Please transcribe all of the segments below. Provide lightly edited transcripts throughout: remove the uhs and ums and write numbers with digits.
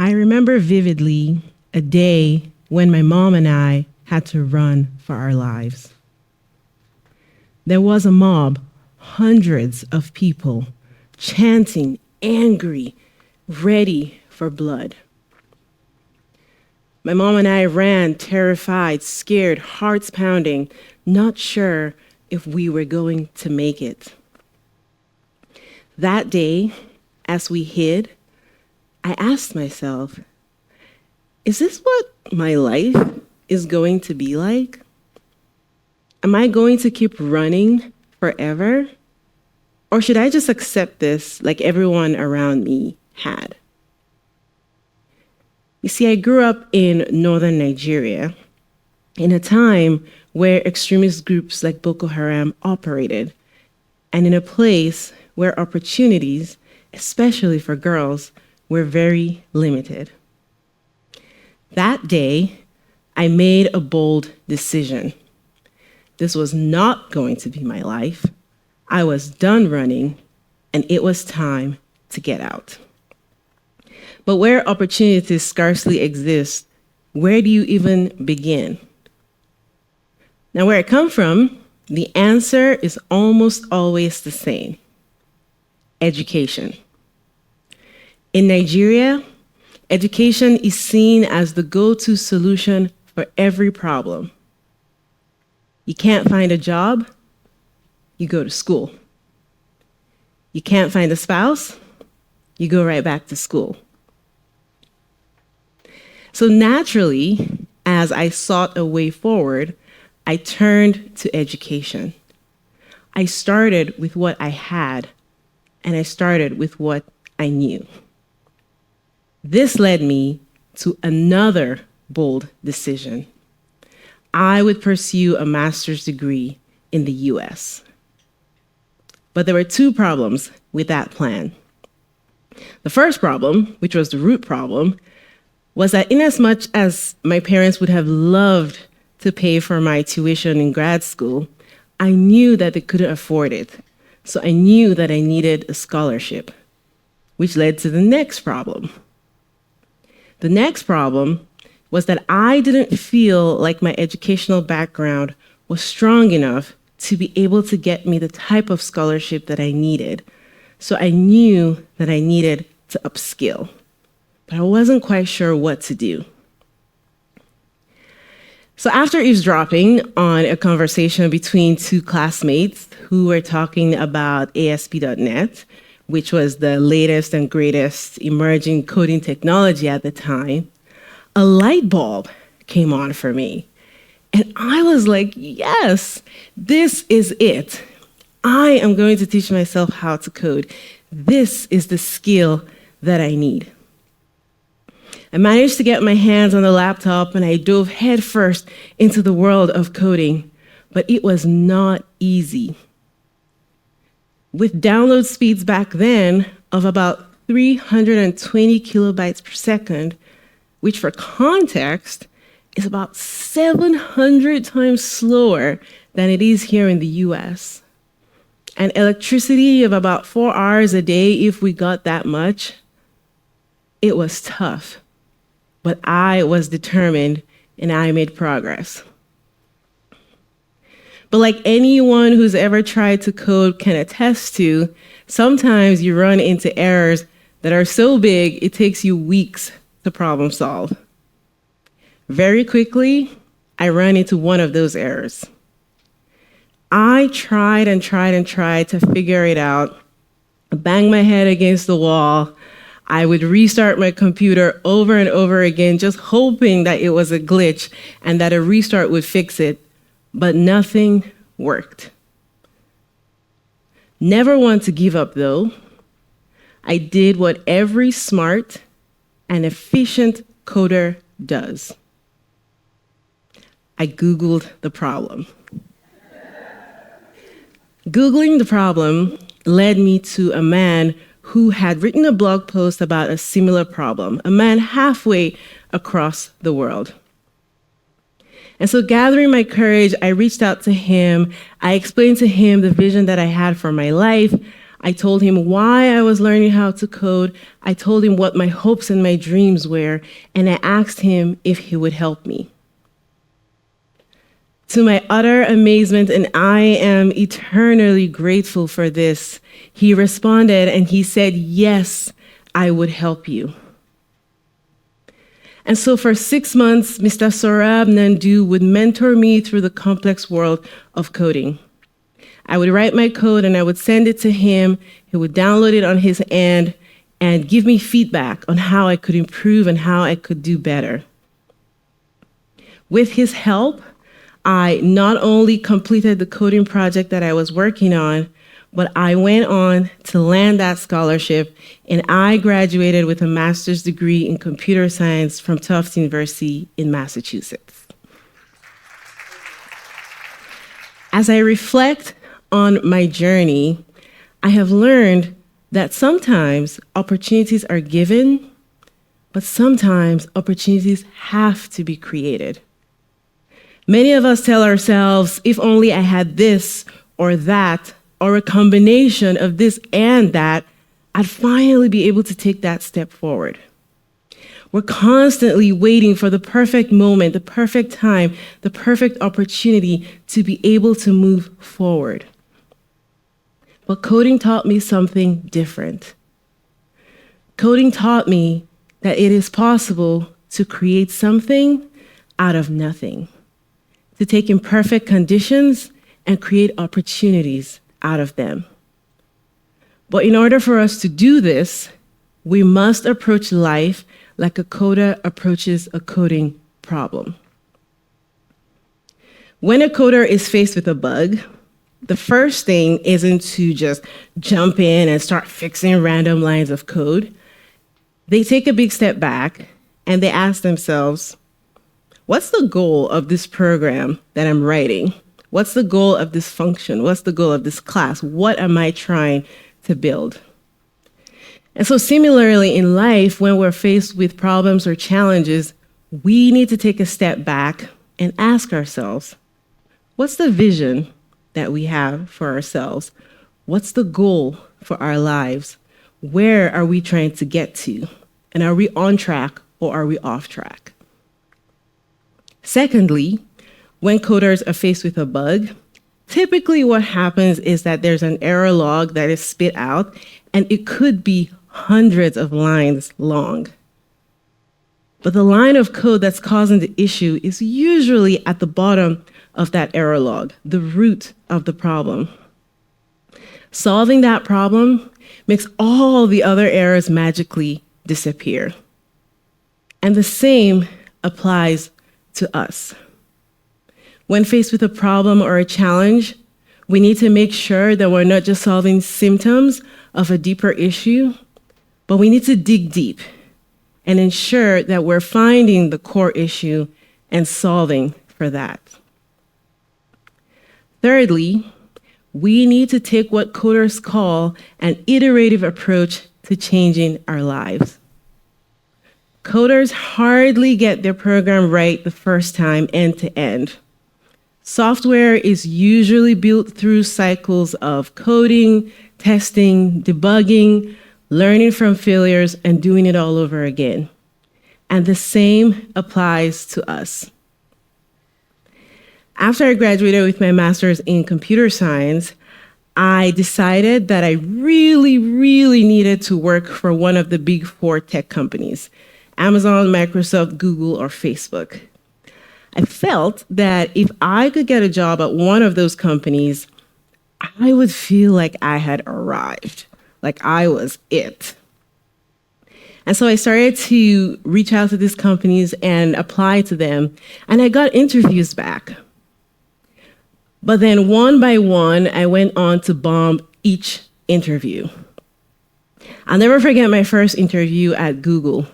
I remember vividly a day when my mom and I had to run for our lives. There was a mob, hundreds of people, chanting, angry, ready for blood. My mom and I ran, terrified, scared, hearts pounding, not sure if we were going to make it. That day, as we hid, I asked myself, is this what my life is going to be like? Am I going to keep running forever? Or should I just accept this like everyone around me had? You see, I grew up in northern Nigeria in a time where extremist groups like Boko Haram operated, and in a place where opportunities, especially for girls, were very limited. That day, I made a bold decision. This was not going to be my life. I was done running, and it was time to get out. But where opportunities scarcely exist, where do you even begin? Now, where I come from, the answer is almost always the same: education. In Nigeria, education is seen as the go-to solution for every problem. You can't find a job, you go to school. You can't find a spouse, you go right back to school. So naturally, as I sought a way forward, I turned to education. I started with what I had, and I started with what I knew. This led me to another bold decision. I would pursue a master's degree in the US. But there were two problems with that plan. The first problem, which was the root problem, was that inasmuch as my parents would have loved to pay for my tuition in grad school, I knew that they couldn't afford it. So I knew that I needed a scholarship, which led to the next problem. The next problem was that I didn't feel like my educational background was strong enough to be able to get me the type of scholarship that I needed. So I knew that I needed to upskill, but I wasn't quite sure what to do. So after eavesdropping on a conversation between two classmates who were talking about ASP.NET, which was the latest and greatest emerging coding technology at the time, a light bulb came on for me. And I was like, yes, this is it. I am going to teach myself how to code. This is the skill that I need. I managed to get my hands on the laptop and I dove headfirst into the world of coding, but it was not easy. With download speeds back then of about 320 kilobytes per second, which for context is about 700 times slower than it is here in the US. And electricity of about 4 hours a day if we got that much, it was tough. But I was determined and I made progress. But like anyone who's ever tried to code can attest to, sometimes you run into errors that are so big it takes you weeks to problem solve. Very quickly, I ran into one of those errors. I tried to figure it out, banged my head against the wall. I would restart my computer over and over again, just hoping that it was a glitch and that a restart would fix it, but nothing worked. Never want to give up though. I did what every smart and efficient coder does. I Googled the problem. Googling the problem led me to a man who had written a blog post about a similar problem, a man halfway across the world. And so gathering my courage, I reached out to him. I explained to him the vision that I had for my life. I told him why I was learning how to code. I told him what my hopes and my dreams were, and I asked him if he would help me. To my utter amazement, and I am eternally grateful for this, he responded and he said, "Yes, I would help you." And so for 6 months, Mr. Saurabh Nandu would mentor me through the complex world of coding. I would write my code and I would send it to him. He would download it on his end and give me feedback on how I could improve and how I could do better. With his help, I not only completed the coding project that I was working on, but I went on to land that scholarship, and I graduated with a master's degree in computer science from Tufts University in Massachusetts. As I reflect on my journey, I have learned that sometimes opportunities are given, but sometimes opportunities have to be created. Many of us tell ourselves, if only I had this or that, or a combination of this and that, I'd finally be able to take that step forward. We're constantly waiting for the perfect moment, the perfect time, the perfect opportunity to be able to move forward. But coding taught me something different. Coding taught me that it is possible to create something out of nothing, to take imperfect conditions and create opportunities out of them. But in order for us to do this, we must approach life like a coder approaches a coding problem. When a coder is faced with a bug, the first thing isn't to just jump in and start fixing random lines of code. They take a big step back and they ask themselves, what's the goal of this program that I'm writing? What's the goal of this function? What's the goal of this class? What am I trying to build? And so similarly in life, when we're faced with problems or challenges, we need to take a step back and ask ourselves, what's the vision that we have for ourselves? What's the goal for our lives? Where are we trying to get to? And are we on track or are we off track? Secondly, when coders are faced with a bug, typically what happens is that there's an error log that is spit out, and it could be hundreds of lines long. But the line of code that's causing the issue is usually at the bottom of that error log, the root of the problem. Solving that problem makes all the other errors magically disappear. And the same applies to us. When faced with a problem or a challenge, we need to make sure that we're not just solving symptoms of a deeper issue, but we need to dig deep and ensure that we're finding the core issue and solving for that. Thirdly, we need to take what coders call an iterative approach to changing our lives. Coders hardly get their program right the first time end to end. Software is usually built through cycles of coding, testing, debugging, learning from failures, and doing it all over again. And the same applies to us. After I graduated with my master's in computer science, I decided that I really needed to work for one of the big 4 tech companies, Amazon, Microsoft, Google, or Facebook. I felt that if I could get a job at one of those companies, I would feel like I had arrived, like I was it. And so I started to reach out to these companies and apply to them, and I got interviews back. But then one by one, I went on to bomb each interview. I'll never forget my first interview at Google.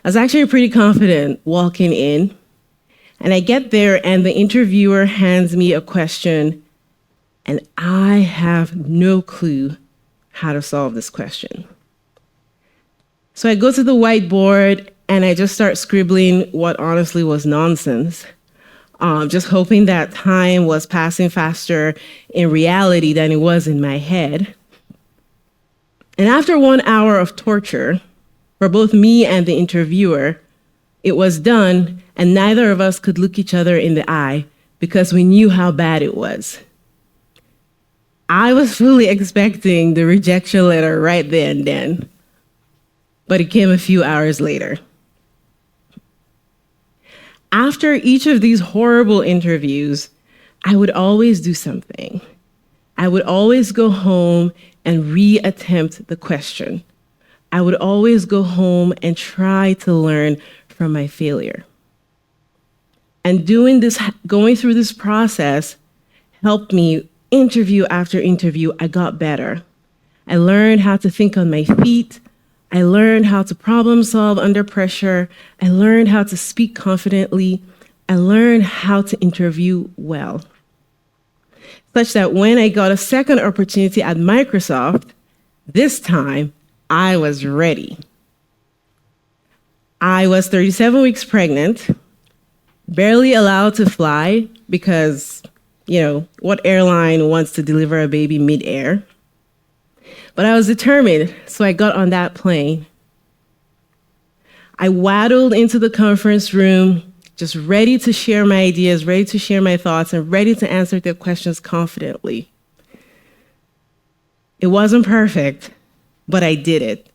I was actually pretty confident walking in. And I get there and the interviewer hands me a question and I have no clue how to solve this question. So I go to the whiteboard and I just start scribbling what honestly was nonsense, just hoping that time was passing faster in reality than it was in my head. And after 1 hour of torture for both me and the interviewer, it was done, and neither of us could look each other in the eye because we knew how bad it was. I was fully expecting the rejection letter right there and then, but it came a few hours later. After each of these horrible interviews, I would always do something. I would always go home and reattempt the question. I would always go home and try to learn from my failure. And going through this process helped me interview after interview. I got better. I learned how to think on my feet. I learned how to problem solve under pressure. I learned how to speak confidently. I learned how to interview well. Such that when I got a second opportunity at Microsoft, this time I was ready. I was 37 weeks pregnant, barely allowed to fly because, what airline wants to deliver a baby midair? But I was determined, so I got on that plane. I waddled into the conference room, just ready to share my ideas, ready to share my thoughts, and ready to answer their questions confidently. It wasn't perfect, but I did it.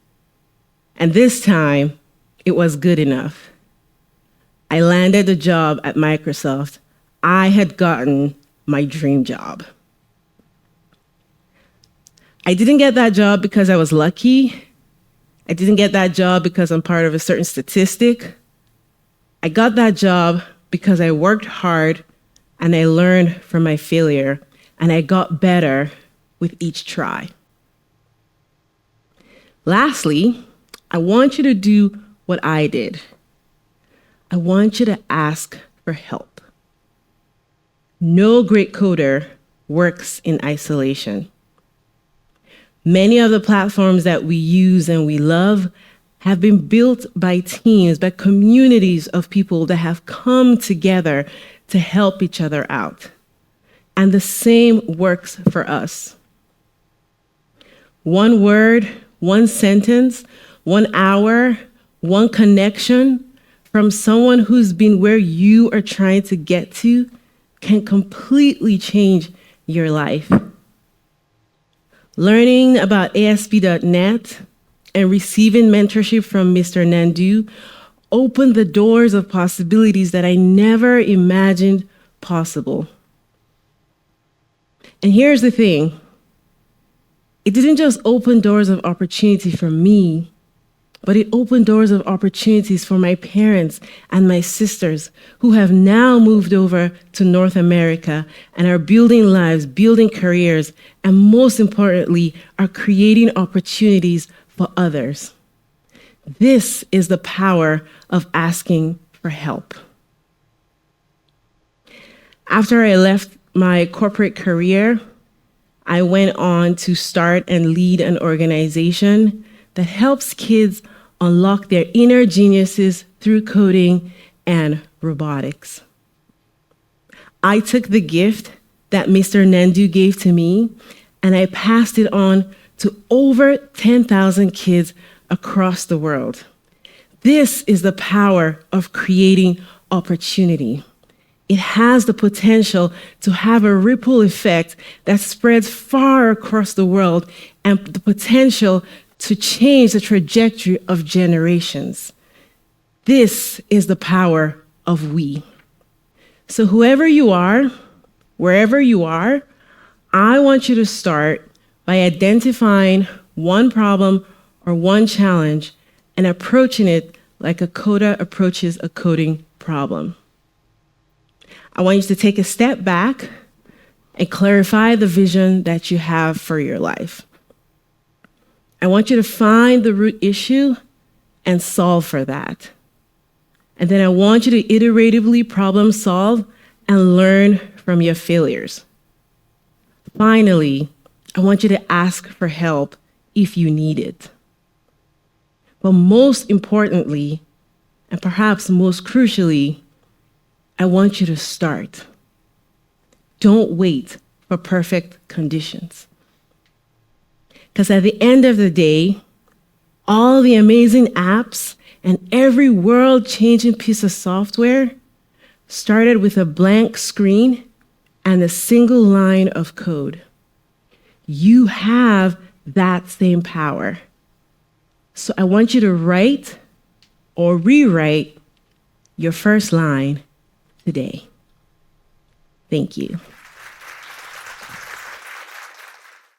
And this time, it was good enough. I landed the job at Microsoft. I had gotten my dream job. I didn't get that job because I was lucky. I didn't get that job because I'm part of a certain statistic. I got that job because I worked hard and I learned from my failure and I got better with each try. Lastly, I want you to do what I did. I want you to ask for help. No great coder works in isolation. Many of the platforms that we use and we love have been built by teams, by communities of people that have come together to help each other out. And the same works for us. One word, one sentence, 1 hour, one connection from someone who's been where you are trying to get to can completely change your life. Learning about ASP.NET and receiving mentorship from Mr. Nandu opened the doors of possibilities that I never imagined possible. And here's the thing. It didn't just open doors of opportunity for me, but it opened doors of opportunities for my parents and my sisters who have now moved over to North America and are building lives, building careers, and most importantly, are creating opportunities for others. This is the power of asking for help. After I left my corporate career, I went on to start and lead an organization that helps kids unlock their inner geniuses through coding and robotics. I took the gift that Mr. Nandu gave to me and I passed it on to over 10,000 kids across the world. This is the power of creating opportunity. It has the potential to have a ripple effect that spreads far across the world and the potential to change the trajectory of generations. This is the power of we. So whoever you are, wherever you are, I want you to start by identifying one problem or one challenge and approaching it like a coder approaches a coding problem. I want you to take a step back and clarify the vision that you have for your life. I want you to find the root issue and solve for that. And then I want you to iteratively problem solve and learn from your failures. Finally, I want you to ask for help if you need it. But most importantly, and perhaps most crucially, I want you to start. Don't wait for perfect conditions. Because at the end of the day, all the amazing apps and every world-changing piece of software started with a blank screen and a single line of code. You have that same power. So I want you to write or rewrite your first line today. Thank you.